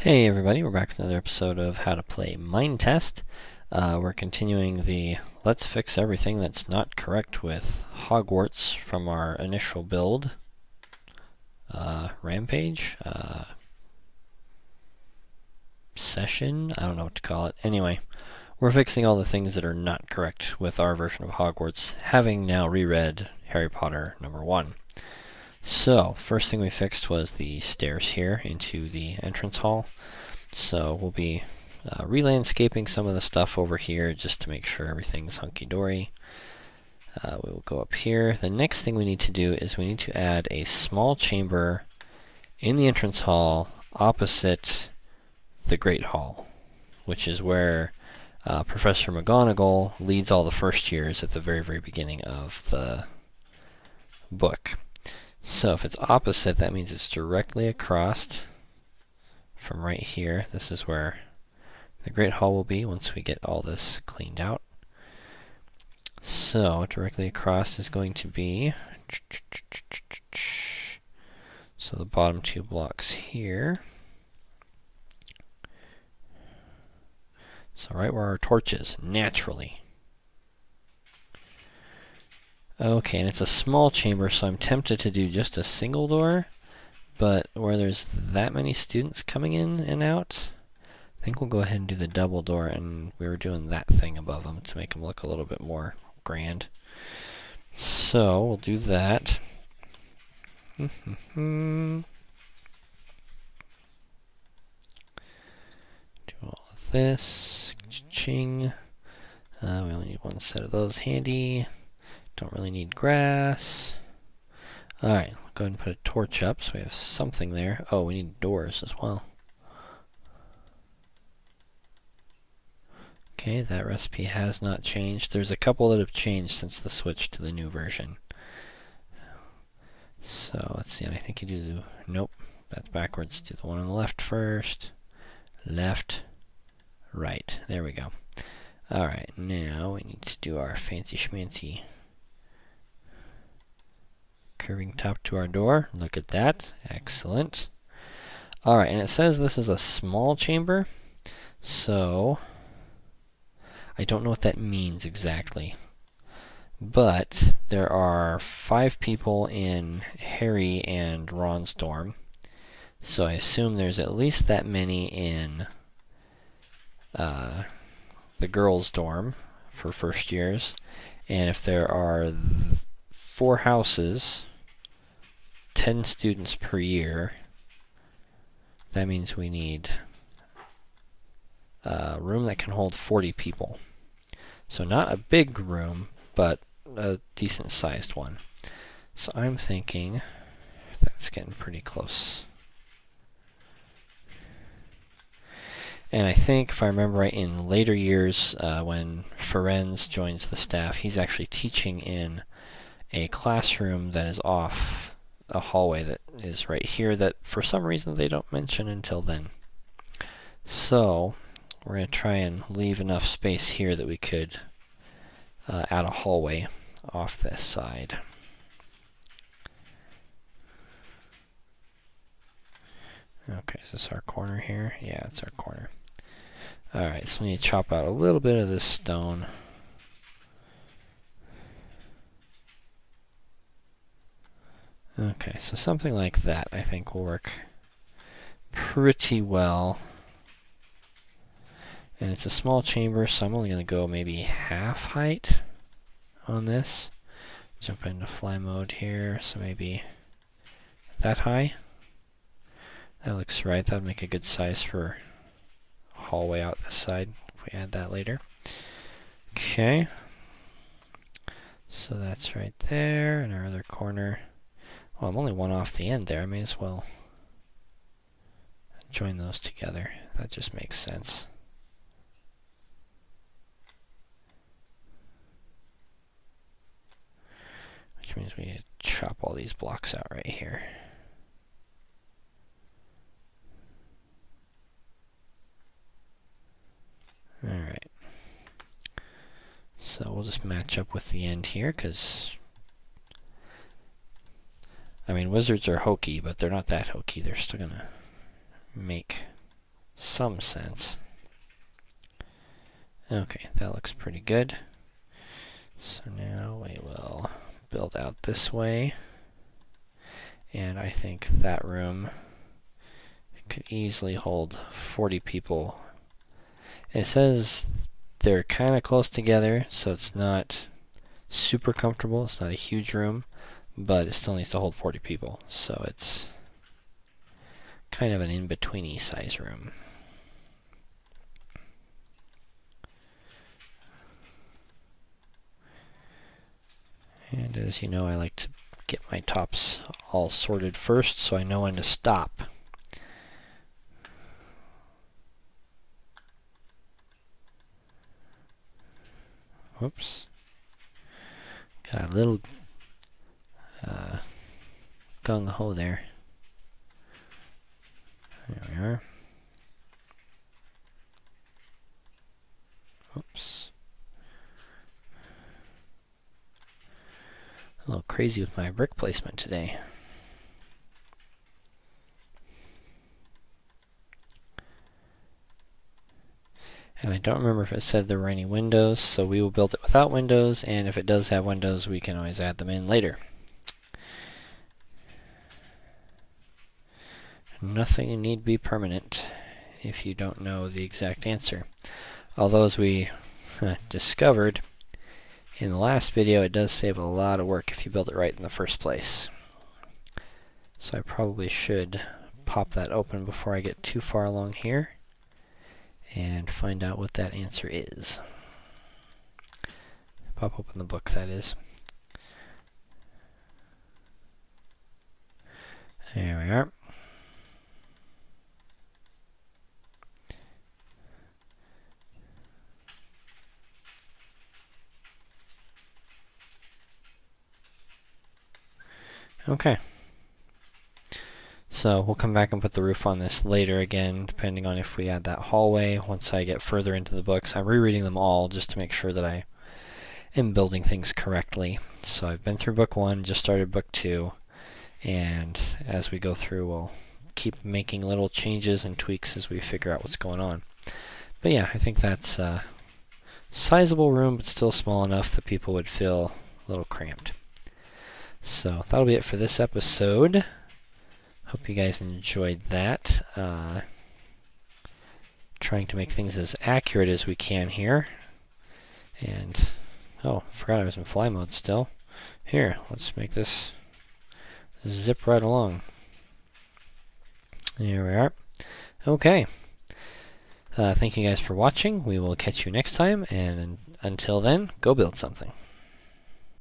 Hey everybody, we're back with another episode of How to Play Minetest. We're continuing the Let's Fix Everything That's Not Correct with Hogwarts from our initial build. Rampage? Session? I don't know what to call it. Anyway, we're fixing all the things that are not correct with our version of Hogwarts, having now reread Harry Potter #1. So, first thing we fixed was the stairs here into the entrance hall. So we'll be re-landscaping some of the stuff over here just to make sure everything's hunky-dory. We will go up here. The next thing we need to do is we need to add a small chamber in the entrance hall opposite the Great Hall, which is where Professor McGonagall leads all the first years at the very, very beginning of the book. So if it's opposite, that means it's directly across from right here. This is where the Great Hall will be once we get all this cleaned out. So directly across is going to be, so the bottom two blocks here. So right where our torch is, naturally. Okay, and it's a small chamber, so I'm tempted to do just a single door, but where there's that many students coming in and out, I think we'll go ahead and do the double door, and we were doing that thing above them to make them look a little bit more grand. So we'll do that. Do all of this. Ching. We only need one set of those handy. Don't really need grass. Alright, go ahead and put a torch up so we have something there. Oh, we need doors as well. Okay, that recipe has not changed. There's a couple that have changed since the switch to the new version. So, let's see, and I think you do... Nope, that's backwards. Do the one on the left first. Left, right. There we go. Alright, now we need to do our fancy schmancy curving top to our door. Look at that. Excellent. Alright, and it says this is a small chamber, so I don't know what that means exactly. But there are 5 people in Harry and Ron's dorm, so I assume there's at least that many in the girls' dorm for first years. And if there are 4 houses, 10 students per year, that means we need a room that can hold 40 people. So not a big room, but a decent sized one. So I'm thinking that's getting pretty close. And I think, if I remember right, in later years, when Ferenz joins the staff, he's actually teaching in a classroom that is off a hallway that is right here that for some reason they don't mention until then. So we're going to try and leave enough space here that we could add a hallway off this side. Okay, is this our corner here? Yeah, it's our corner. Alright, so we need to chop out a little bit of this stone. Okay, so something like that I think will work pretty well. And it's a small chamber, so I'm only going to go maybe half height on this. Jump into fly mode here, so maybe that high. That looks right. That would make a good size for a hallway out this side if we add that later. Okay. So that's right there, in our other corner. Well, I'm only one off the end there. I may as well join those together. That just makes sense. Which means we need to chop all these blocks out right here. Alright. So we'll just match up with the end here, because I mean, wizards are hokey, but they're not that hokey. They're still gonna make some sense. Okay, that looks pretty good. So now we will build out this way. And I think that room could easily hold 40 people. It says they're kind of close together, so it's not super comfortable. It's not a huge room, but it still needs to hold 40 people. So it's kind of an in-betweeny size room. And as you know, I like to get my tops all sorted first so I know when to stop. Whoops. Got a little gung-ho there. There we are. Oops. A little crazy with my brick placement today. And I don't remember if it said there were any windows, so we will build it without windows, and if it does have windows, we can always add them in later. Nothing need be permanent if you don't know the exact answer. Although, as we discovered in the last video, it does save a lot of work if you build it right in the first place. So I probably should pop that open before I get too far along here and find out what that answer is. Pop open the book, that is. There we are. Okay. So we'll come back and put the roof on this later again, depending on if we add that hallway once I get further into the books. I'm rereading them all just to make sure that I am building things correctly. So I've been through book 1, just started book 2, and as we go through we'll keep making little changes and tweaks as we figure out what's going on. But yeah, I think that's a sizable room, but still small enough that people would feel a little cramped. So that'll be it for this episode. Hope you guys enjoyed that. Trying to make things as accurate as we can here. And, oh, forgot I was in fly mode still. Here, let's make this zip right along. There we are. Okay. Thank you guys for watching. We will catch you next time, and until then, go build something.